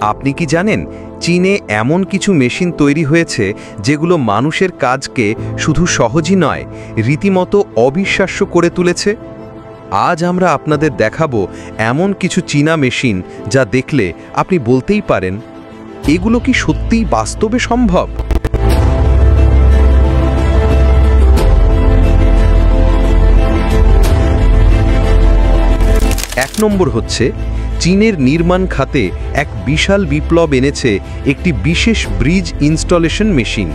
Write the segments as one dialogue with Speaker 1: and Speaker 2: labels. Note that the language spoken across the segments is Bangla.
Speaker 1: আপনি কি জানেন চীনে এমন কিছু মেশিন তৈরি হয়েছে যেগুলো মানুষের কাজকে শুধু সহজই নয় রীতিমতো অবিশ্বাস্য করে তুলেছে? আজ আমরা আপনাদের দেখাবো এমন কিছু চীনা মেশিন যা দেখলে আপনি বলতেই পারেন, এগুলো কি সত্যিই বাস্তবে সম্ভব? এক নম্বর হচ্ছে, চীনের নির্মাণ খাতে এক বিশাল বিপ্লব এনেছে একটি বিশেষ ব্রিজ ইনস্টলেশন মেশিন।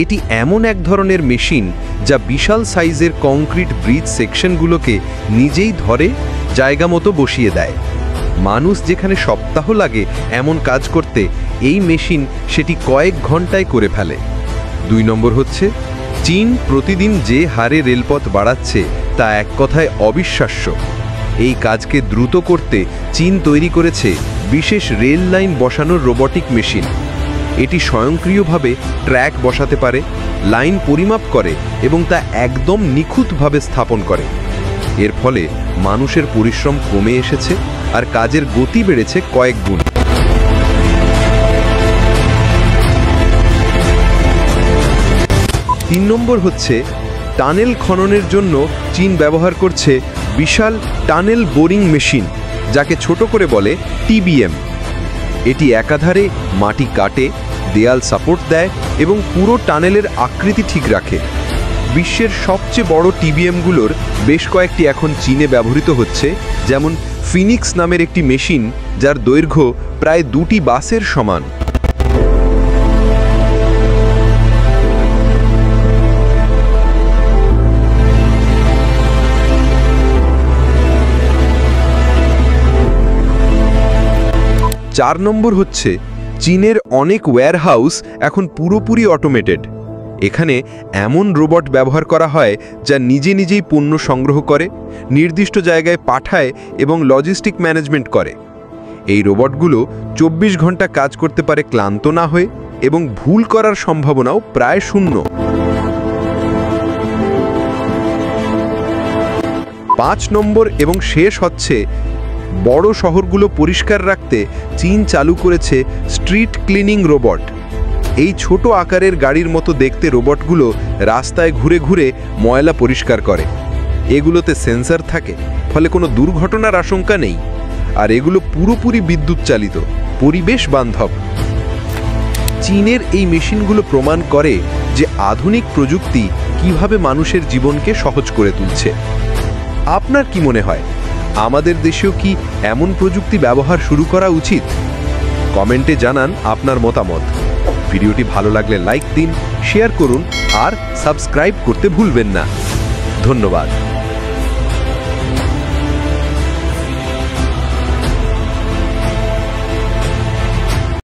Speaker 1: এটি এমন এক ধরনের মেশিন যা বিশাল সাইজের কংক্রিট ব্রিজ সেকশনগুলোকে নিজেই ধরে জায়গা মতো বসিয়ে দেয়। মানুষ যেখানে সপ্তাহ লাগে এমন কাজ করতে, এই মেশিন সেটি কয়েক ঘন্টায় করে ফেলে। 2 নম্বর হচ্ছে, চীন প্রতিদিন যে হারে রেলপথ বাড়াচ্ছে তা এক কথায় অবিশ্বাস্য। এই কাজকে দ্রুত করতে চীন তৈরি করেছে বিশেষ রেল লাইন বসানোর রোবটিক মেশিন। এটি স্বয়ংক্রিয়ভাবে ট্র্যাক বসাতে পারে, লাইন পরিমাপ করে এবং তা একদম নিখুঁতভাবে স্থাপন করে। এর ফলে মানুষের পরিশ্রম কমে এসেছে আর কাজের গতি বেড়েছে কয়েক গুণ। 3 নম্বর হচ্ছে, টানেল খননের জন্য চীন ব্যবহার করছে বিশাল টানেল বোরিং মেশিন, যাকে ছোট করে বলে টিবিএম। এটি একাধারে মাটি কাটে, দেয়াল সাপোর্ট দেয় এবং পুরো টানেলের আকৃতি ঠিক রাখে। বিশ্বের সবচেয়ে বড় টিবিএমগুলোর বেশ কয়েকটি এখন চীনে ব্যবহৃত হচ্ছে, যেমন ফিনিক্স নামের একটি মেশিন যার দৈর্ঘ্য প্রায় 2টি বাসের সমান। চার নম্বর হচ্ছে, চীনের অনেক ওয়্যারহাউস এখন পুরোপুরি অটোমেটেড। এখানে এমন রোবট ব্যবহার করা হয় যা নিজে নিজেই পণ্য সংগ্রহ করে, নির্দিষ্ট জায়গায় পাঠায় এবং লজিস্টিক ম্যানেজমেন্ট করে। এই রোবটগুলো 24 ঘন্টা কাজ করতে পারে ক্লান্ত না হয়ে এবং ভুল করার সম্ভাবনাও প্রায় শূন্য। 5 নম্বর এবং শেষ হচ্ছে, বড় শহরগুলো পরিষ্কার রাখতে চীন চালু করেছে স্ট্রিট ক্লিনিং রোবট। এই ছোট আকারের গাড়ির মতো দেখতে রোবটগুলো রাস্তায় ঘুরে ঘুরে ময়লা পরিষ্কার করে। এগুলোতে সেন্সর থাকে, ফলে কোনো দুর্ঘটনার আশঙ্কা নেই, আর এগুলো পুরোপুরি বিদ্যুৎ চালিত, পরিবেশ বান্ধব। চীনের এই মেশিনগুলো প্রমাণ করে যে আধুনিক প্রযুক্তি কিভাবে মানুষের জীবনকে সহজ করে তুলছে। আপনার কি মনে হয়, আমাদের দেশেও কি এমন প্রযুক্তি ব্যবহার শুরু করা উচিত? কমেন্টে জানান আপনার মতামত। ভিডিওটি ভালো লাগলে লাইক দিন, শেয়ার করুন আর সাবস্ক্রাইব করতে ভুলবেন না। ধন্যবাদ।